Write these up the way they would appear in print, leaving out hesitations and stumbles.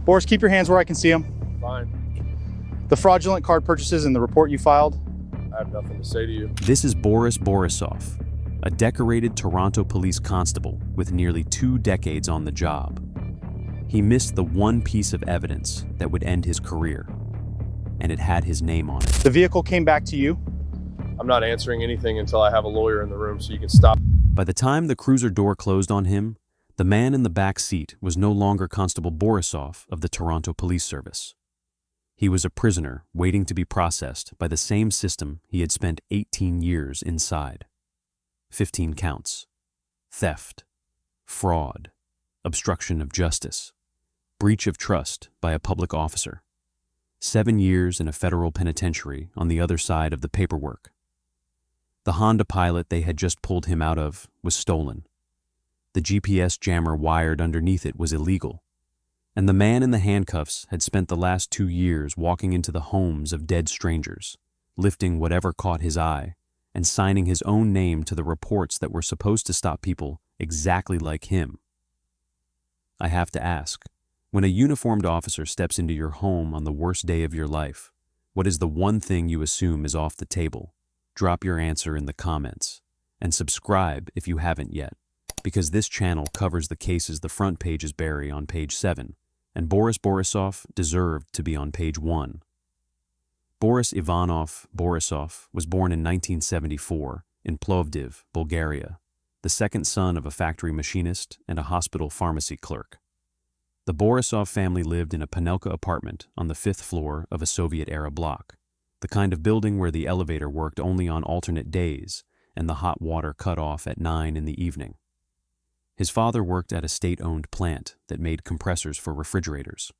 Boris, keep your hands where I can see them. Fine. The fraudulent card purchases and the report you filed. I have nothing to say to you. This is Boris Borissov, a decorated Toronto police constable with nearly 2 decades on the job. He missed the one piece of evidence that would end his career, and it had his name on it. The vehicle came back to you. I'm not answering anything until I have a lawyer in the room, so you can stop. By the time the cruiser door closed on him, the man in the back seat was no longer Constable Borissov of the Toronto Police Service. He was a prisoner waiting to be processed by the same system he had spent 18 years inside. 15 counts: theft, fraud, obstruction of justice, breach of trust by a public officer, 7 years in a federal penitentiary on the other side of the paperwork. The Honda Pilot they had just pulled him out of was stolen. The GPS jammer wired underneath it was illegal, and the man in the handcuffs had spent the last 2 years walking into the homes of dead strangers, lifting whatever caught his eye, and signing his own name to the reports that were supposed to stop people exactly like him. I have to ask, when a uniformed officer steps into your home on the worst day of your life, what is the one thing you assume is off the table? Drop your answer in the comments, and subscribe if you haven't yet, because this channel covers the cases the front pages bury on page 7, and Boris Borissov deserved to be on page 1. Boris Ivanov Borissov was born in 1974 in Plovdiv, Bulgaria, the second son of a factory machinist and a hospital pharmacy clerk. The Borissov family lived in a Panelka apartment on the 5th floor of a Soviet-era block, the kind of building where the elevator worked only on alternate days and the hot water cut off at 9 in the evening. His father worked at a state-owned plant that made compressors for refrigerators.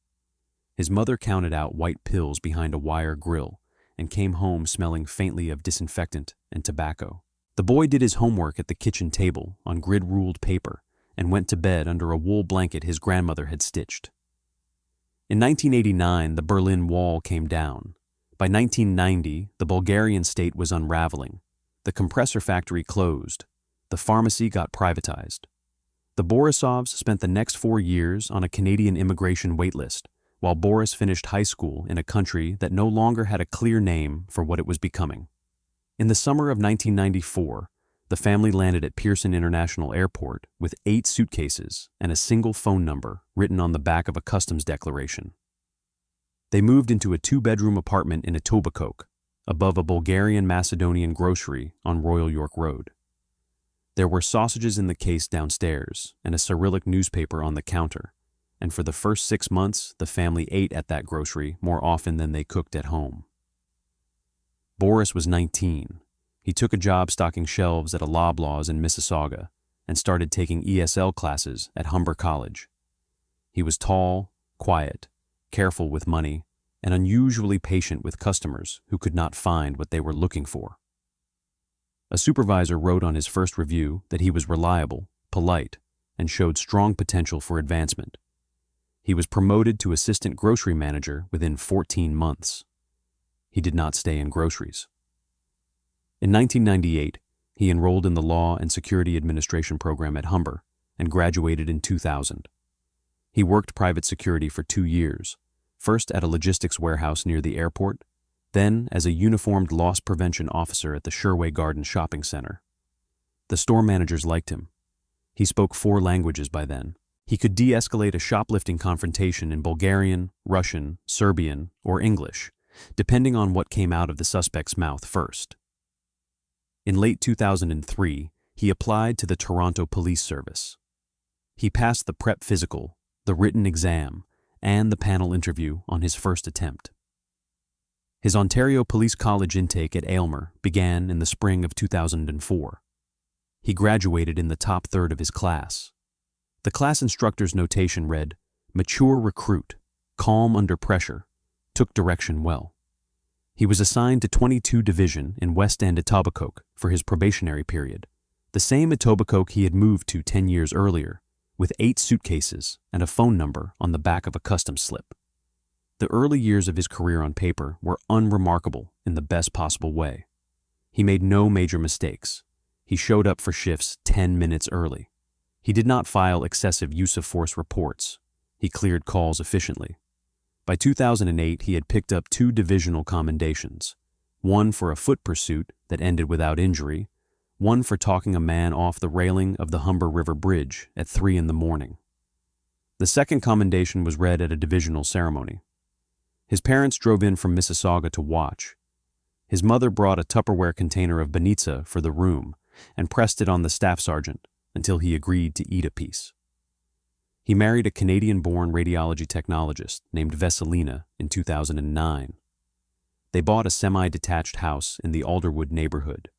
His mother counted out white pills behind a wire grill and came home smelling faintly of disinfectant and tobacco. The boy did his homework at the kitchen table on grid-ruled paper and went to bed under a wool blanket his grandmother had stitched. In 1989, the Berlin Wall came down. By 1990, the Bulgarian state was unraveling. The compressor factory closed. The pharmacy got privatized. The Borissovs spent the next 4 years on a Canadian immigration waitlist, while Boris finished high school in a country that no longer had a clear name for what it was becoming. In the summer of 1994, the family landed at Pearson International Airport with 8 suitcases and a single phone number written on the back of a customs declaration. They moved into a 2-bedroom apartment in Etobicoke, above a Bulgarian-Macedonian grocery on Royal York Road. There were sausages in the case downstairs and a Cyrillic newspaper on the counter, and for the first 6 months, the family ate at that grocery more often than they cooked at home. Boris was 19. He took a job stocking shelves at a Loblaws in Mississauga and started taking ESL classes at Humber College. He was tall, quiet, careful with money, and unusually patient with customers who could not find what they were looking for. A supervisor wrote on his first review that he was reliable, polite, and showed strong potential for advancement. He was promoted to assistant grocery manager within 14 months. He did not stay in groceries. In 1998, he enrolled in the Law and Security Administration program at Humber and graduated in 2000. He worked private security for 2 years, first at a logistics warehouse near the airport, then as a uniformed loss prevention officer at the Sherway Gardens shopping center. The store managers liked him. He spoke 4 languages by then. He could de-escalate a shoplifting confrontation in Bulgarian, Russian, Serbian, or English, depending on what came out of the suspect's mouth first. In late 2003, he applied to the Toronto Police Service. He passed the prep physical, the written exam, and the panel interview on his first attempt. His Ontario Police College intake at Aylmer began in the spring of 2004. He graduated in the top third of his class. The class instructor's notation read, "Mature recruit, calm under pressure, took direction well." He was assigned to 22 Division in West End Etobicoke for his probationary period, the same Etobicoke he had moved to 10 years earlier, with 8 suitcases and a phone number on the back of a customs slip. The early years of his career on paper were unremarkable in the best possible way. He made no major mistakes. He showed up for shifts 10 minutes early. He did not file excessive use of force reports. He He cleared calls efficiently. By 2008, he had picked up 2 divisional commendations, one for a foot pursuit that ended without injury, one for talking a man off the railing of the Humber River Bridge at 3 in the morning. The second commendation was read at a divisional ceremony. His parents drove in from Mississauga to watch. His mother brought a Tupperware container of banitsa for the room and pressed it on the staff sergeant until he agreed to eat a piece. He married a Canadian-born radiology technologist named Vesselina in 2009. They bought a semi-detached house in the Alderwood neighborhood.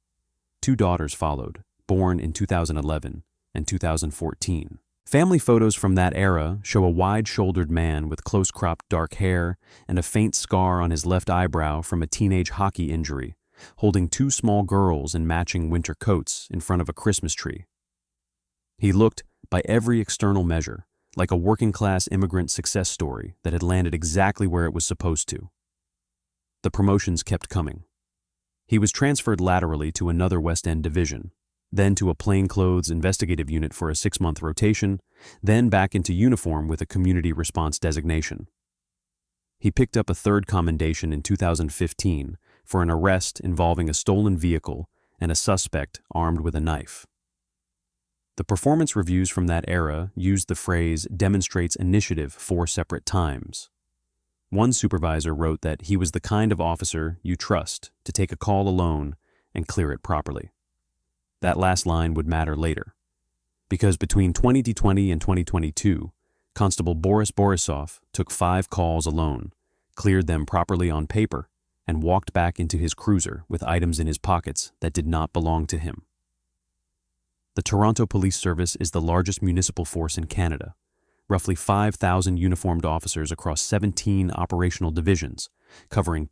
2 daughters followed, born in 2011 and 2014. Family photos from that era show a wide-shouldered man with close-cropped dark hair and a faint scar on his left eyebrow from a teenage hockey injury, holding 2 small girls in matching winter coats in front of a Christmas tree. He looked, by every external measure, like a working-class immigrant success story that had landed exactly where it was supposed to. The promotions kept coming. He was transferred laterally to another West End division, then to a plainclothes investigative unit for a 6-month rotation, then back into uniform with a community response designation. He picked up a 3rd commendation in 2015 for an arrest involving a stolen vehicle and a suspect armed with a knife. The performance reviews from that era used the phrase "demonstrates initiative 4 separate times." One supervisor wrote that he was the kind of officer you trust to take a call alone and clear it properly. That last line would matter later, because between 2020 and 2022, Constable Boris Borissov took 5 calls alone, cleared them properly on paper, and walked back into his cruiser with items in his pockets that did not belong to him. The Toronto Police Service is the largest municipal force in Canada, roughly 5,000 uniformed officers across 17 operational divisions, covering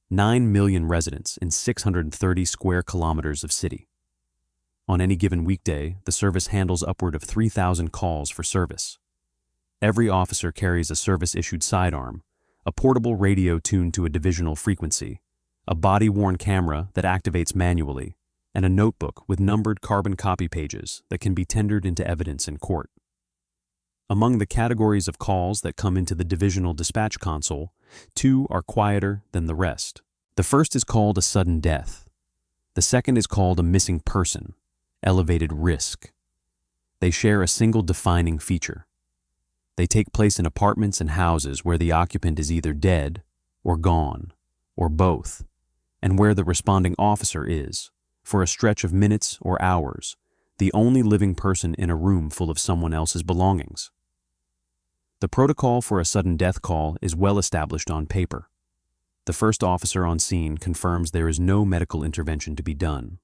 9 million residents in 630 square kilometers of city. On any given weekday, the service handles upward of 3,000 calls for service. Every officer carries a service-issued sidearm, a portable radio tuned to a divisional frequency, a body-worn camera that activates manually, and a notebook with numbered carbon copy pages that can be tendered into evidence in court. Among the categories of calls that come into the divisional dispatch console, 2 are quieter than the rest. The first is called a sudden death. The second is called a missing person, elevated risk. They share a single defining feature. They take place in apartments and houses where the occupant is either dead or gone, or both, and where the responding officer is, for a stretch of minutes or hours, the only living person in a room full of someone else's belongings. The protocol for a sudden death call is well established on paper. The first officer on scene confirms there is no medical intervention to be done.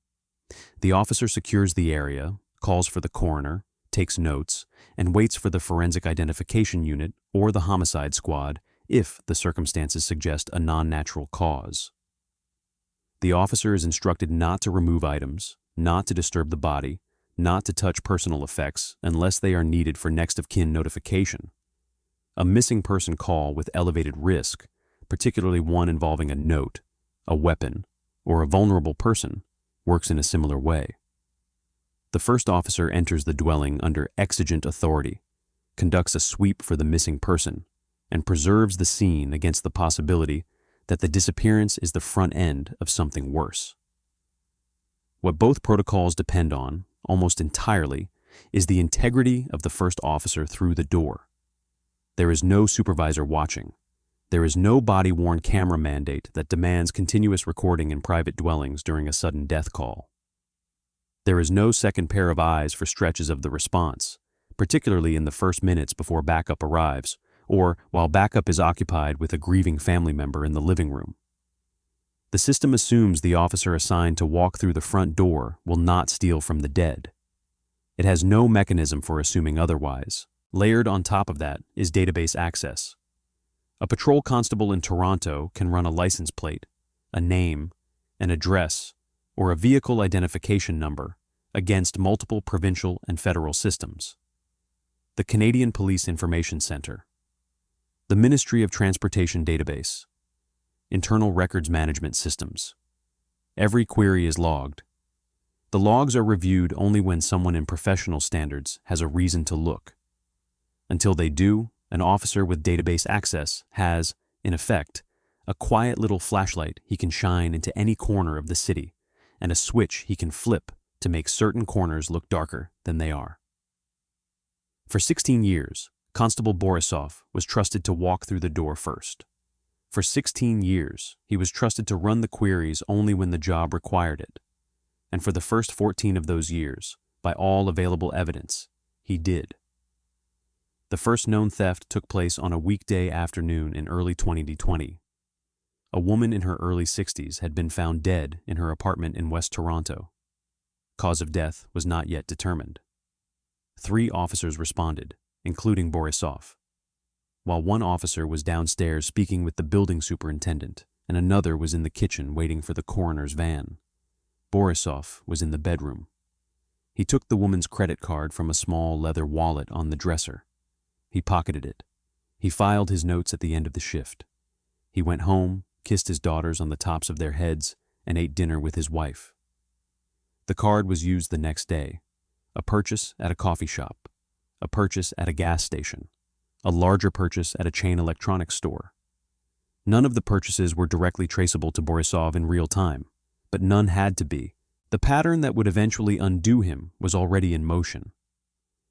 The officer secures the area, calls for the coroner, takes notes, and waits for the forensic identification unit or the homicide squad if the circumstances suggest a non-natural cause. The officer is instructed not to remove items, not to disturb the body, not to touch personal effects unless they are needed for next-of-kin notification. A missing person call with elevated risk, particularly one involving a note, a weapon, or a vulnerable person, works in a similar way. The first officer enters the dwelling under exigent authority, conducts a sweep for the missing person, and preserves the scene against the possibility that the disappearance is the front end of something worse. What both protocols depend on, almost entirely, is the integrity of the first officer through the door. There is no supervisor watching. There is no body-worn camera mandate that demands continuous recording in private dwellings during a sudden death call. There is no second pair of eyes for stretches of the response, particularly in the first minutes before backup arrives, or while backup is occupied with a grieving family member in the living room. The system assumes the officer assigned to walk through the front door will not steal from the dead. It has no mechanism for assuming otherwise. Layered on top of that is database access. A patrol constable in Toronto can run a license plate, a name, an address, or a vehicle identification number against multiple provincial and federal systems. The Canadian Police Information Centre, the Ministry of Transportation Database, Internal Records Management Systems. Every query is logged. The logs are reviewed only when someone in professional standards has a reason to look. Until they do, an officer with database access has, in effect, a quiet little flashlight he can shine into any corner of the city, and a switch he can flip to make certain corners look darker than they are. For 16 years, Constable Borissov was trusted to walk through the door first. For 16 years, he was trusted to run the queries only when the job required it. And for the first 14 of those years, by all available evidence, he did. The first known theft took place on a weekday afternoon in early 2020. A woman in her early 60s had been found dead in her apartment in West Toronto. Cause of death was not yet determined. 3 officers responded, including Borissov, while one officer was downstairs speaking with the building superintendent, and another was in the kitchen waiting for the coroner's van. Borissov was in the bedroom. He took the woman's credit card from a small leather wallet on the dresser. He pocketed it. He filed his notes at the end of the shift. He went home, kissed his daughters on the tops of their heads, and ate dinner with his wife. The card was used the next day. A purchase at a coffee shop, a purchase at a gas station, a larger purchase at a chain electronics store. None of the purchases were directly traceable to Borissov in real time, but none had to be. The pattern that would eventually undo him was already in motion.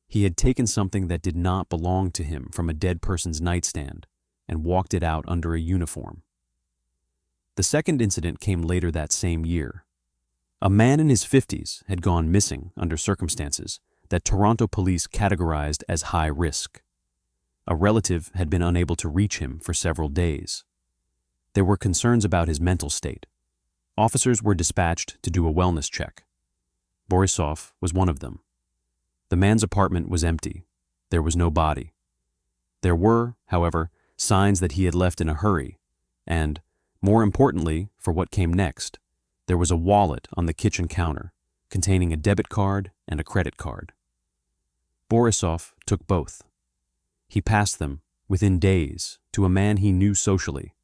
He had taken something that did not belong to him from a dead person's nightstand and walked it out under a uniform. The second incident came later that same year. A man in his 50s had gone missing under circumstances that Toronto police categorized as high risk. A relative had been unable to reach him for several days. There were concerns about his mental state. Officers were dispatched to do a wellness check. Borissov was one of them. The man's apartment was empty. There was no body. There were, however, signs that he had left in a hurry, and, more importantly for what came next, there was a wallet on the kitchen counter containing a debit card and a credit card. Borissov took both. He passed them, within days, to a man he knew socially,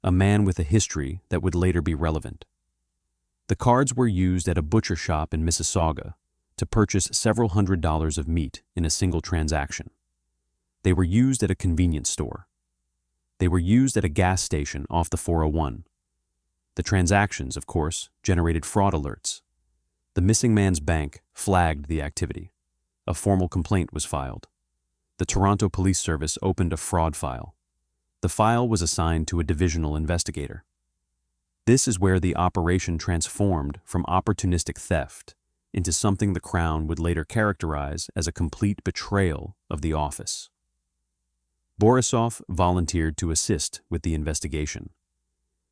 a man with a history that would later be relevant. The cards were used at a butcher shop in Mississauga to purchase several $100s of meat in a single transaction. They were used at a convenience store. They were used at a gas station off the 401. The transactions, of course, generated fraud alerts. The missing man's bank flagged the activity. A formal complaint was filed. The Toronto Police Service opened a fraud file. The file was assigned to a divisional investigator. This is where the operation transformed from opportunistic theft into something the Crown would later characterize as a complete betrayal of the office. Borissov volunteered to assist with the investigation.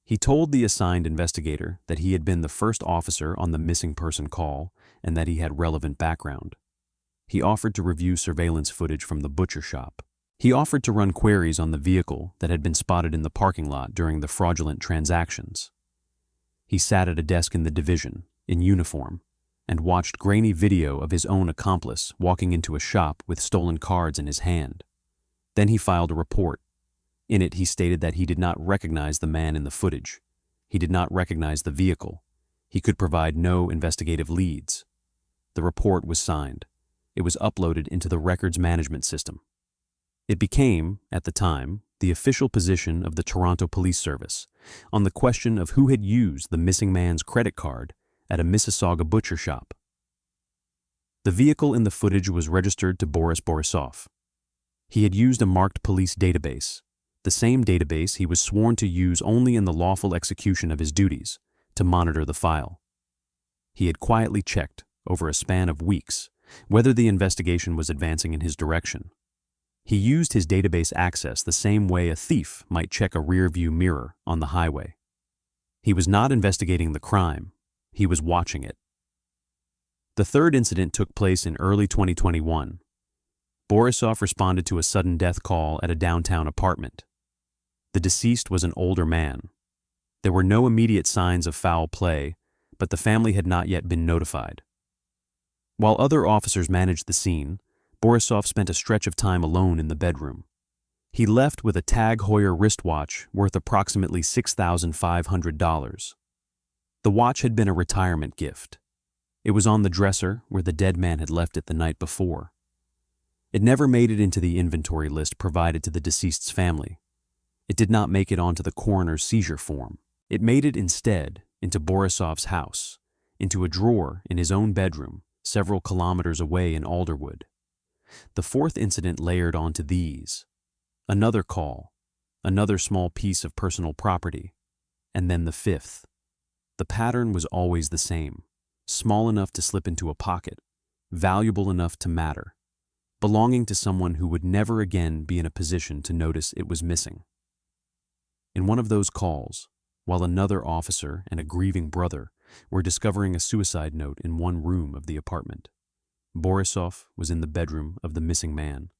He told the assigned investigator that he had been the first officer on the missing person call and that he had relevant background. He offered to review surveillance footage from the butcher shop. He offered to run queries on the vehicle that had been spotted in the parking lot during the fraudulent transactions. He sat at a desk in the division, in uniform, and watched grainy video of his own accomplice walking into a shop with stolen cards in his hand. Then he filed a report. In it, he stated that he did not recognize the man in the footage. He did not recognize the vehicle. He could provide no investigative leads. The report was signed. It was uploaded into the records management system. It became, at the time, the official position of the Toronto Police Service on the question of who had used the missing man's credit card at a Mississauga butcher shop. The vehicle in the footage was registered to Boris Borissov. He had used a marked police database, the same database he was sworn to use only in the lawful execution of his duties, to monitor the file. He had quietly checked, over a span of weeks, whether the investigation was advancing in his direction. He used his database access the same way a thief might check a rear-view mirror on the highway. He was not investigating the crime, he was watching it. The third incident took place in early 2021. Borissov responded to a sudden death call at a downtown apartment. The deceased was an older man. There were no immediate signs of foul play, but the family had not yet been notified. While other officers managed the scene, Borissov spent a stretch of time alone in the bedroom. He left with a TAG Heuer wristwatch worth approximately $6,500. The watch had been a retirement gift. It was on the dresser where the dead man had left it the night before. It never made it into the inventory list provided to the deceased's family. It did not make it onto the coroner's seizure form. It made it instead into Borisov's house, into a drawer in his own bedroom, several kilometers away in Alderwood. The fourth incident layered onto these. Another call, another small piece of personal property, and then the fifth. The pattern was always the same, small enough to slip into a pocket, valuable enough to matter, belonging to someone who would never again be in a position to notice it was missing. In one of those calls, while another officer and a grieving brother were discovering a suicide note in one room of the apartment, Borisov was in the bedroom of the missing man,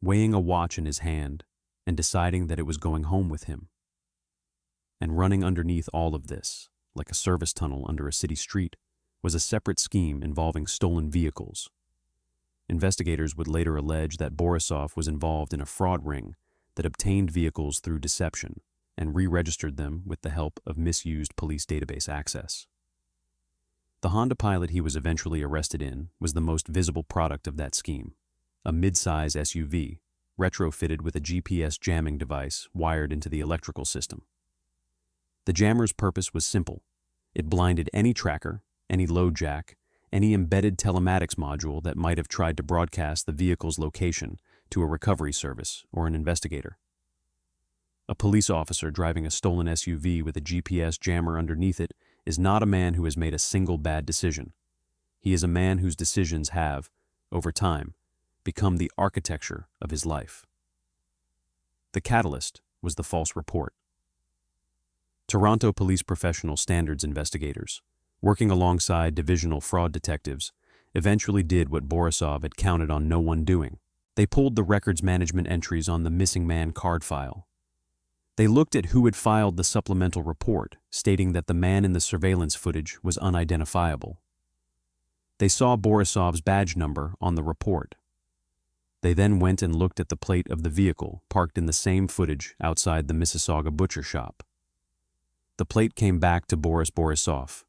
weighing a watch in his hand and deciding that it was going home with him. And running underneath all of this, like a service tunnel under a city street, was a separate scheme involving stolen vehicles. Investigators would later allege that Borisov was involved in a fraud ring that obtained vehicles through deception and re-registered them with the help of misused police database access. The Honda Pilot he was eventually arrested in was the most visible product of that scheme, a mid-size SUV, retrofitted with a GPS jamming device wired into the electrical system. The jammer's purpose was simple. It blinded any tracker, any load jack, any embedded telematics module that might have tried to broadcast the vehicle's location to a recovery service or an investigator. A police officer driving a stolen SUV with a GPS jammer underneath it is not a man who has made a single bad decision. He is a man whose decisions have, over time, become the architecture of his life. The catalyst was the false report. Toronto Police Professional Standards investigators, working alongside divisional fraud detectives, eventually did what Borisov had counted on no one doing. They pulled the records management entries on the missing man card file. They looked at who had filed the supplemental report, stating that the man in the surveillance footage was unidentifiable. They saw Borisov's badge number on the report. They then went and looked at the plate of the vehicle parked in the same footage outside the Mississauga butcher shop. The plate came back to Boris Borissov.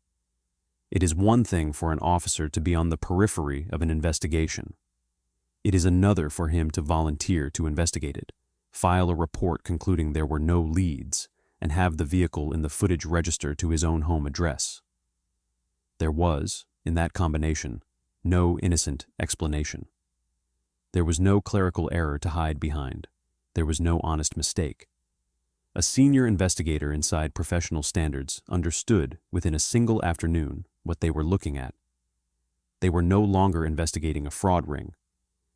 It is one thing for an officer to be on the periphery of an investigation. It is another for him to volunteer to investigate it, file a report concluding there were no leads, and have the vehicle in the footage register to his own home address. There was, in that combination, no innocent explanation. There was no clerical error to hide behind. There was no honest mistake. A senior investigator inside Professional Standards understood within a single afternoon what they were looking at. They were no longer investigating a fraud ring.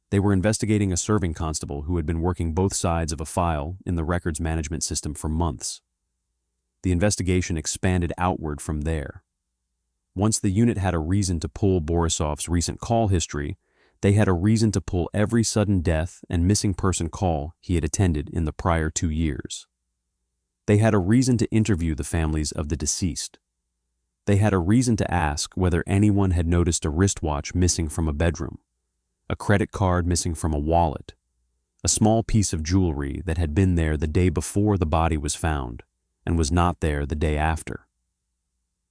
They were investigating a serving constable who had been working both sides of a file in the records management system for months. The investigation expanded outward from there. Once the unit had a reason to pull Borisov's recent call history, they had a reason to pull every sudden death and missing person call he had attended in the prior 2 years. They had a reason to interview the families of the deceased. They had a reason to ask whether anyone had noticed a wristwatch missing from a bedroom, a credit card missing from a wallet, a small piece of jewelry that had been there the day before the body was found and was not there the day after.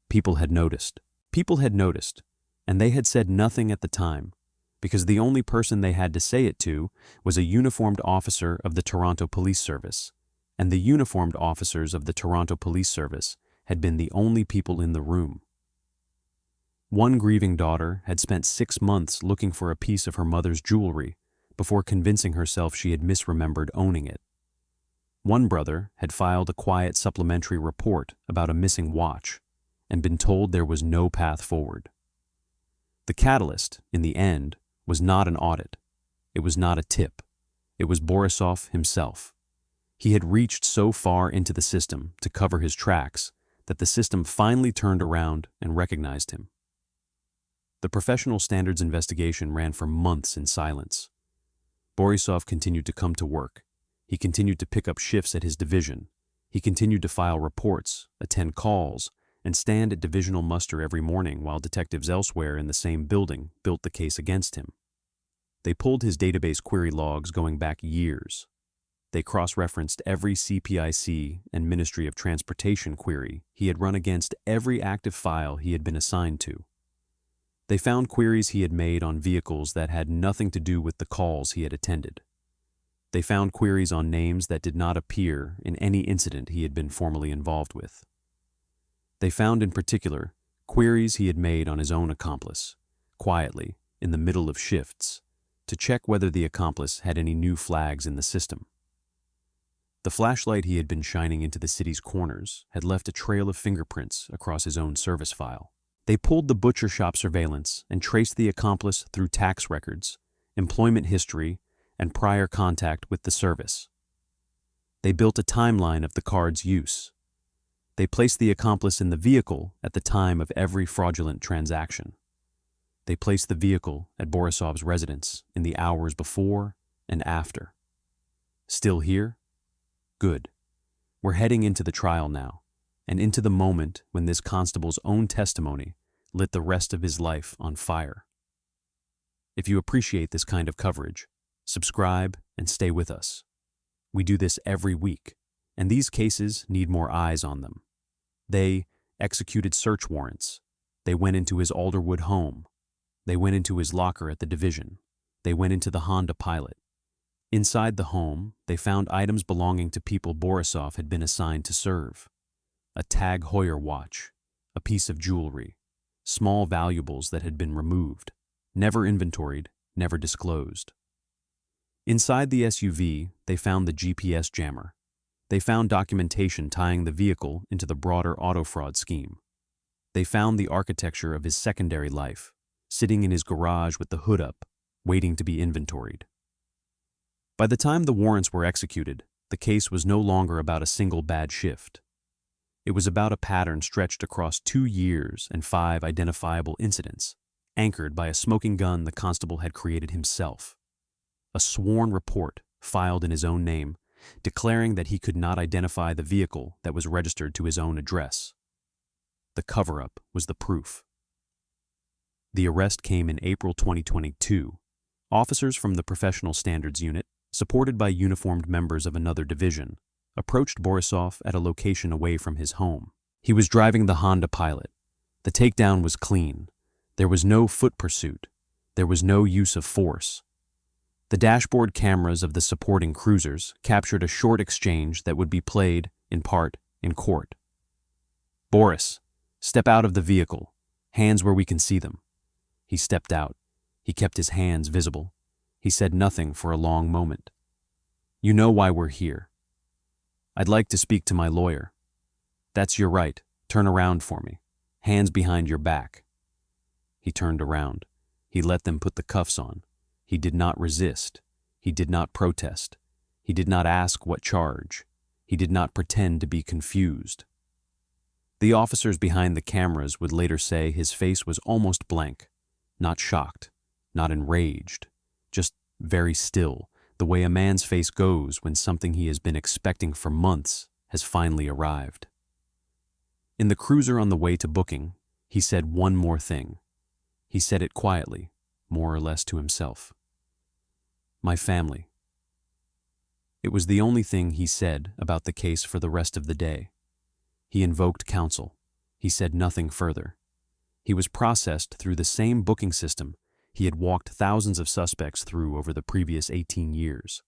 People had noticed. People had noticed, and they had said nothing at the time, because the only person they had to say it to was a uniformed officer of the Toronto Police Service, and the uniformed officers of the Toronto Police Service had been the only people in the room. One grieving daughter had spent 6 months looking for a piece of her mother's jewelry before convincing herself she had misremembered owning it. One brother had filed a quiet supplementary report about a missing watch and been told there was no path forward. The catalyst, in the end, was not an audit. It was not a tip. It was Borisov himself. He had reached so far into the system to cover his tracks that the system finally turned around and recognized him. The Professional Standards investigation ran for months in silence. Borisov continued to come to work. He continued to pick up shifts at his division. He continued to file reports, attend calls, and stand at divisional muster every morning while detectives elsewhere in the same building built the case against him. They pulled his database query logs going back years. They cross-referenced every CPIC and Ministry of Transportation query he had run against every active file he had been assigned to. They found queries he had made on vehicles that had nothing to do with the calls he had attended. They found queries on names that did not appear in any incident he had been formally involved with. They found in particular queries he had made on his own accomplice, quietly, in the middle of shifts, to check whether the accomplice had any new flags in the system. The flashlight he had been shining into the city's corners had left a trail of fingerprints across his own service file. They pulled the butcher shop surveillance and traced the accomplice through tax records, employment history, and prior contact with the service. They built a timeline of the card's use. They placed the accomplice in the vehicle at the time of every fraudulent transaction. They placed the vehicle at Borissov's residence in the hours before and after. Still here? Good. We're heading into the trial now, and into the moment when this constable's own testimony lit the rest of his life on fire. If you appreciate this kind of coverage, subscribe and stay with us. We do this every week, and these cases need more eyes on them. They executed search warrants. They went into his Alderwood home. They went into his locker at the division. They went into the Honda Pilot. Inside the home, they found items belonging to people Borissov had been assigned to serve. A TAG Heuer watch, a piece of jewelry, small valuables that had been removed, never inventoried, never disclosed. Inside the SUV, they found the GPS jammer. They found documentation tying the vehicle into the broader auto fraud scheme. They found the architecture of his secondary life, sitting in his garage with the hood up, waiting to be inventoried. By the time the warrants were executed, the case was no longer about a single bad shift. It was about a pattern stretched across 2 years and 5 identifiable incidents, anchored by a smoking gun the constable had created himself. A sworn report, filed in his own name, declaring that he could not identify the vehicle that was registered to his own address. The cover-up was the proof. The arrest came in April 2022. Officers from the Professional Standards Unit, supported by uniformed members of another division, approached Borissov at a location away from his home. He was driving the Honda Pilot. The takedown was clean. There was no foot pursuit. There was no use of force. The dashboard cameras of the supporting cruisers captured a short exchange that would be played, in part, in court. "Boris, step out of the vehicle. Hands where we can see them." He stepped out. He kept his hands visible. He said nothing for a long moment. "You know why we're here." "I'd like to speak to my lawyer." "That's your right. Turn around for me. Hands behind your back." He turned around. He let them put the cuffs on. He did not resist. He did not protest. He did not ask what charge. He did not pretend to be confused. The officers behind the cameras would later say his face was almost blank, not shocked, not enraged, just very still, the way a man's face goes when something he has been expecting for months has finally arrived. In the cruiser on the way to booking, he said one more thing. He said it quietly, more or less to himself. "My family." It was the only thing he said about the case for the rest of the day. He invoked counsel. He said nothing further. He was processed through the same booking system he had walked thousands of suspects through over the previous 18 years.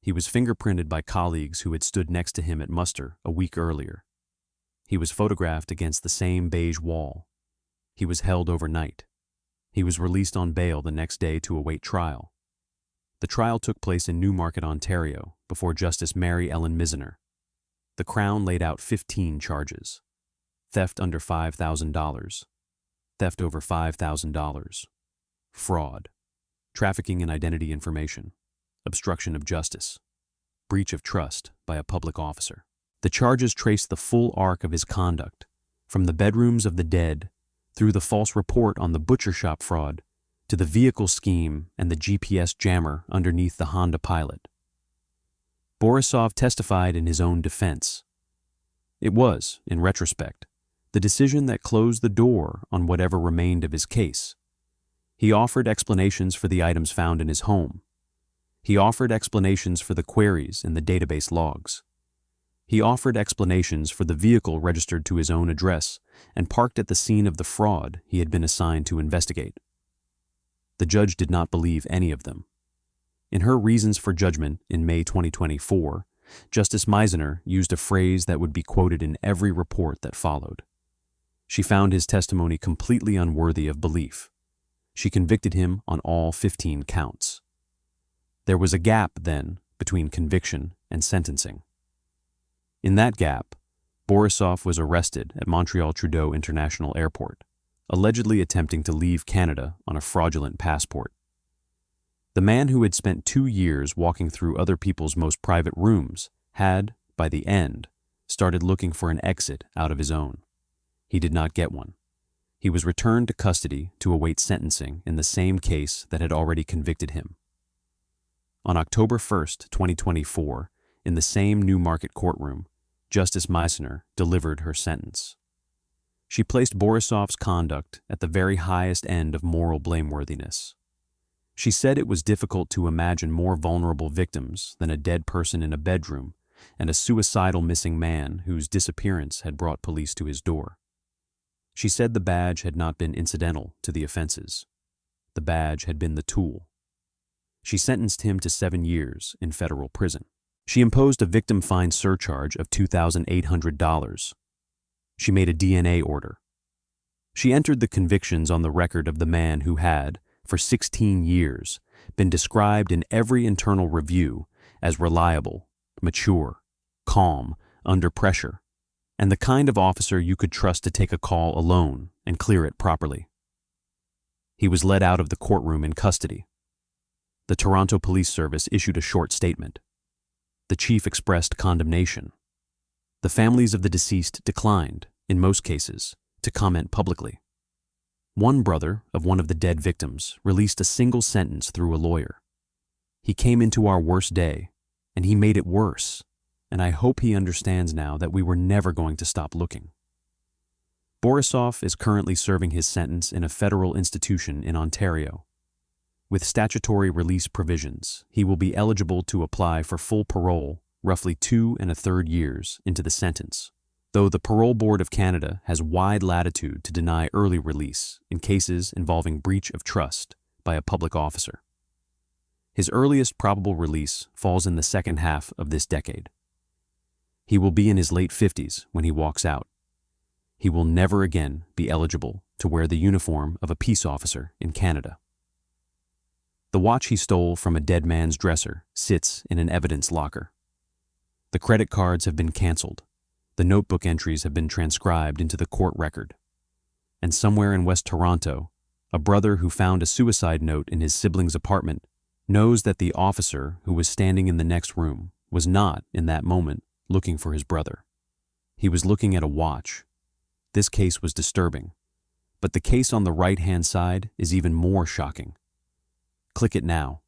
He was fingerprinted by colleagues who had stood next to him at muster a week earlier. He was photographed against the same beige wall. He was held overnight. He was released on bail the next day to await trial. The trial took place in Newmarket, Ontario, before Justice Mary Ellen Misener. The Crown laid out 15 charges: theft under $5,000, theft over $5,000, fraud, trafficking in identity information, obstruction of justice, breach of trust by a public officer. The charges traced the full arc of his conduct, from the bedrooms of the dead, through the false report on the butcher shop fraud, to the vehicle scheme and the GPS jammer underneath the Honda Pilot. Borissov testified in his own defense. It was, in retrospect, the decision that closed the door on whatever remained of his case. He offered explanations for the items found in his home. He offered explanations for the queries in the database logs. He offered explanations for the vehicle registered to his own address and parked at the scene of the fraud he had been assigned to investigate. The judge did not believe any of them. In her reasons for judgment in May 2024, Justice Misener used a phrase that would be quoted in every report that followed. She found his testimony completely unworthy of belief. She convicted him on all 15 counts. There was a gap, then, between conviction and sentencing. In that gap, Borissov was arrested at Montreal Trudeau International Airport, allegedly attempting to leave Canada on a fraudulent passport. The man who had spent 2 years walking through other people's most private rooms had, by the end, started looking for an exit out of his own. He did not get one. He was returned to custody to await sentencing in the same case that had already convicted him. On October 1st, 2024, in the same Newmarket courtroom, Justice Misener delivered her sentence. She placed Borissov's conduct at the very highest end of moral blameworthiness. She said it was difficult to imagine more vulnerable victims than a dead person in a bedroom and a suicidal missing man whose disappearance had brought police to his door. She said the badge had not been incidental to the offenses. The badge had been the tool. She sentenced him to 7 years in federal prison. She imposed a victim fine surcharge of $2,800. She made a DNA order. She entered the convictions on the record of the man who had, for 16 years, been described in every internal review as reliable, mature, calm, under pressure, and the kind of officer you could trust to take a call alone and clear it properly. He was led out of the courtroom in custody. The Toronto Police Service issued a short statement. The chief expressed condemnation. The families of the deceased declined, in most cases, to comment publicly. One brother of one of the dead victims released a single sentence through a lawyer. He came into our worst day, and he made it worse, and I hope he understands now that we were never going to stop looking. Borissov is currently serving his sentence in a federal institution in Ontario. With statutory release provisions, he will be eligible to apply for full parole roughly 2 1/3 years into the sentence, though the Parole Board of Canada has wide latitude to deny early release in cases involving breach of trust by a public officer. His earliest probable release falls in the second half of this decade. He will be in his late 50s when he walks out. He will never again be eligible to wear the uniform of a peace officer in Canada. The watch he stole from a dead man's dresser sits in an evidence locker. The credit cards have been canceled. The notebook entries have been transcribed into the court record. And somewhere in West Toronto, a brother who found a suicide note in his sibling's apartment knows that the officer who was standing in the next room was not, in that moment, looking for his brother. He was looking at a watch. This case was disturbing, but the case on the right-hand side is even more shocking. Click it now.